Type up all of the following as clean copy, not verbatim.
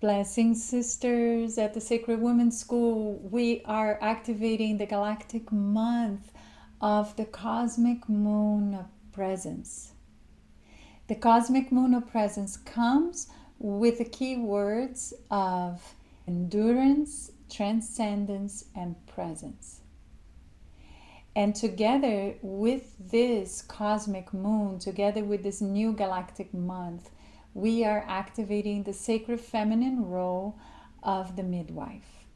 Blessings, sisters. At the Sacred Women's School, we are activating the Galactic Month of the Cosmic Moon of Presence. The Cosmic Moon of Presence comes with the key words of endurance, transcendence, and presence. And together with this cosmic moon, together with this new galactic month, we are activating the sacred feminine role of the midwife.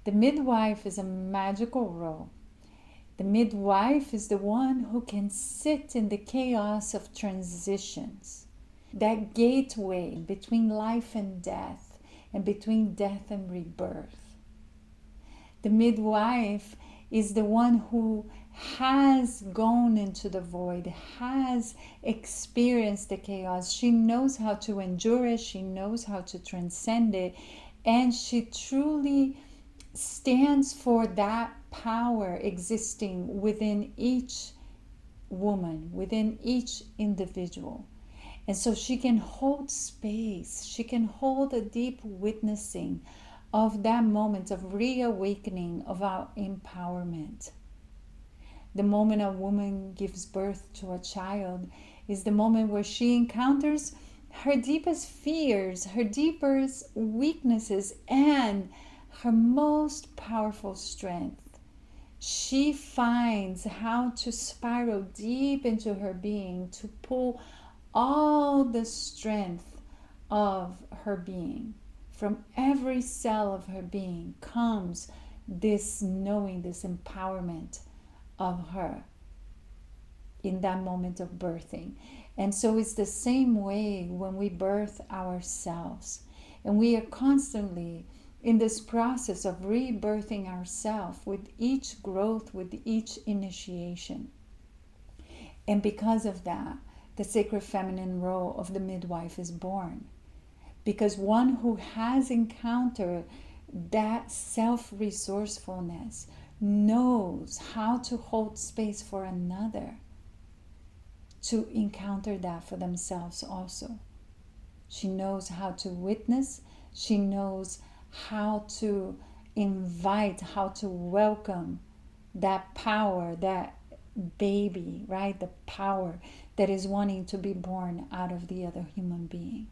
The midwife is a magical role. The midwife is the one who can sit in the chaos of transitions, that gateway between life and death, and between death and rebirth. The midwife is the one who has gone into the void, has experienced the chaos. She knows how to endure it, she knows how to transcend it, and she truly stands for that power existing within each woman, within each individual. And so she can hold space, she can hold a deep witnessing of that moment of reawakening of our empowerment. The moment a woman gives birth to a child is the moment where she encounters her deepest fears, her deepest weaknesses, and her most powerful strength. She finds how to spiral deep into her being to pull all the strength of her being. From every cell of her being comes this knowing, this empowerment of her in that moment of birthing. And so it's the same way when we birth ourselves. And we are constantly in this process of rebirthing ourselves with each growth, with each initiation. And because of that, the sacred feminine role of the midwife is born. Because one who has encountered that self-resourcefulness knows how to hold space for another to encounter that for themselves also. She knows how to witness. She knows how to invite, how to welcome that power, that baby, right? The power that is wanting to be born out of the other human being.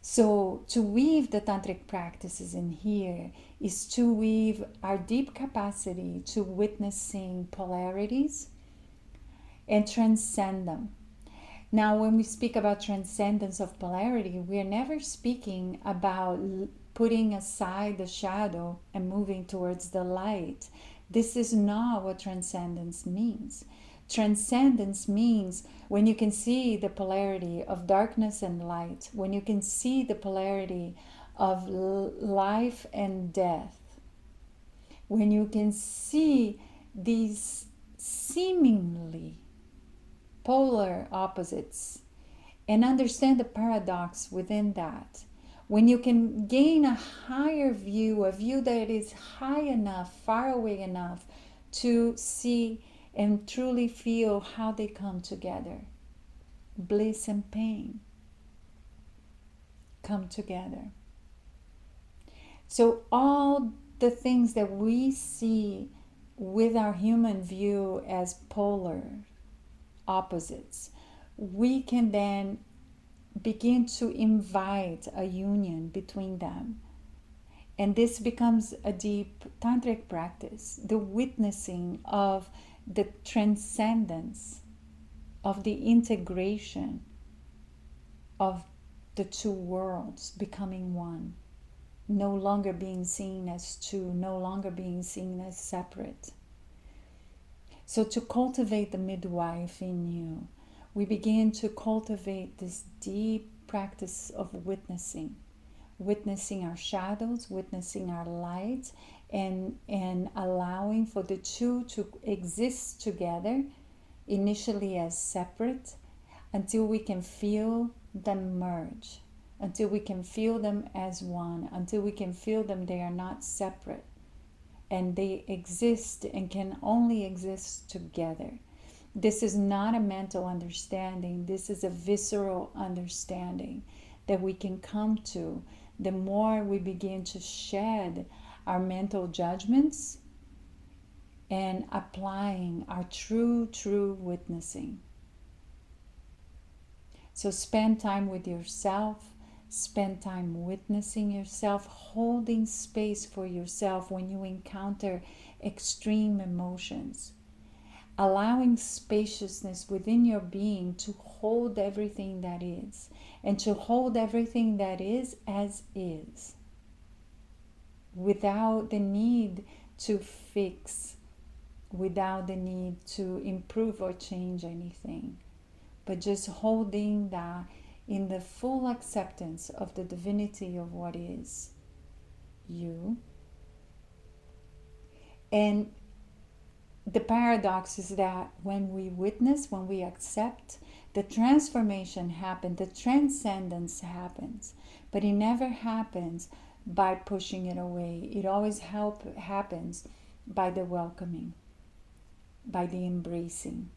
So to weave the Tantric practices in here is to weave our deep capacity to witnessing polarities and transcend them. Now, when we speak about transcendence of polarity, we are never speaking about putting aside the shadow and moving towards the light. This is not what transcendence means. Transcendence means when you can see the polarity of darkness and light, when you can see the polarity of life and death, when you can see these seemingly polar opposites and understand the paradox within that, when you can gain a higher view, a view that is high enough, far away enough to see and truly feel how they come together. Bliss and pain come together. So all the things that we see with our human view as polar opposites, we can then begin to invite a union between them. And this becomes a deep tantric practice, the witnessing of the transcendence, of the integration of the two worlds becoming one, no longer being seen as two, no longer being seen as separate. So to cultivate the midwife in you, we begin to cultivate this deep practice of witnessing our shadows, witnessing our light, and allowing for the two to exist together, initially as separate, until we can feel them merge, until we can feel them as one, until we can feel them they are not separate, and they exist and can only exist together. This is not a mental understanding. This is a visceral understanding that we can come to, the more we begin to shed our mental judgments and applying our true witnessing. So spend time with yourself, spend time witnessing yourself, holding space for yourself when you encounter extreme emotions, allowing spaciousness within your being to hold everything that is, and to hold everything that is as is, without the need to fix, without the need to improve or change anything, but just holding that in the full acceptance of the divinity of what is you. And the paradox is that when we witness, when we accept, the transformation happens, the transcendence happens, but it never happens by pushing it away. It always happens by the welcoming, by the embracing,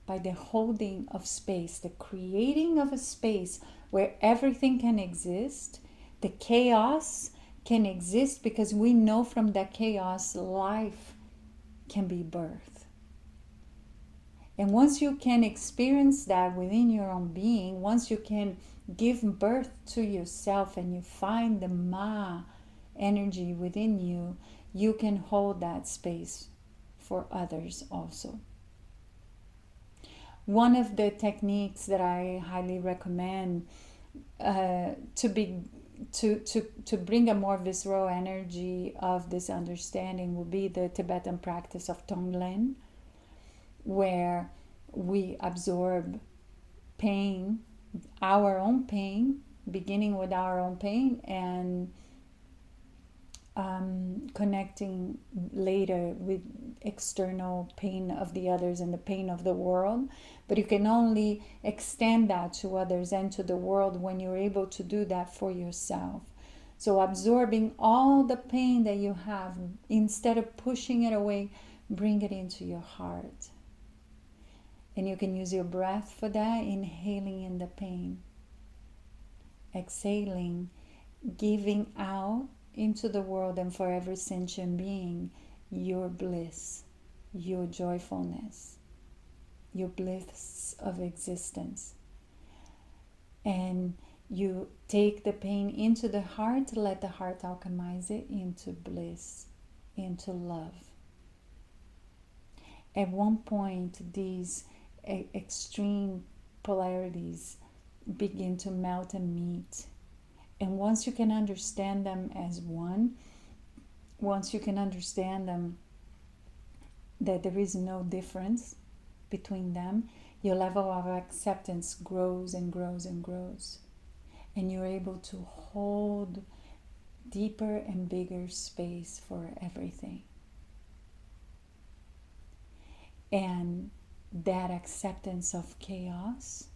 by the holding of space, the creating of a space where everything can exist. The chaos can exist because we know from that chaos life can be birth. And once you can experience that within your own being, once you can give birth to yourself and you find the Ma energy within you, you can hold that space for others also. One of the techniques that I highly recommend to bring a more visceral energy of this understanding would be the Tibetan practice of Tonglen, where we absorb pain, our own pain, beginning with our own pain and connecting later with external pain of the others and the pain of the world. But you can only extend that to others and to the world when you're able to do that for yourself. So absorbing all the pain that you have, instead of pushing it away, bring it into your heart. And you can use your breath for that, inhaling in the pain, exhaling, giving out into the world and for every sentient being your bliss, your joyfulness, your bliss of existence. And you take the pain into the heart, let the heart alchemize it into bliss, into love. At one point, these extreme polarities begin to melt and meet. And once you can understand them as one, once you can understand them that there is no difference between them, your level of acceptance grows and grows and grows. And you're able to hold deeper and bigger space for everything. And that acceptance of chaos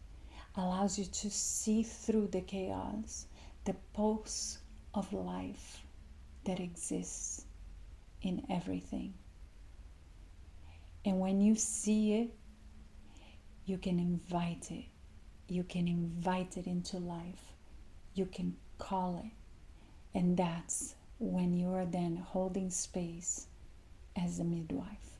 allows you to see through the chaos, the pulse of life that exists in everything. And when you see it, you can invite it. You can invite it into life. You can call it. And that's when you are then holding space as a midwife.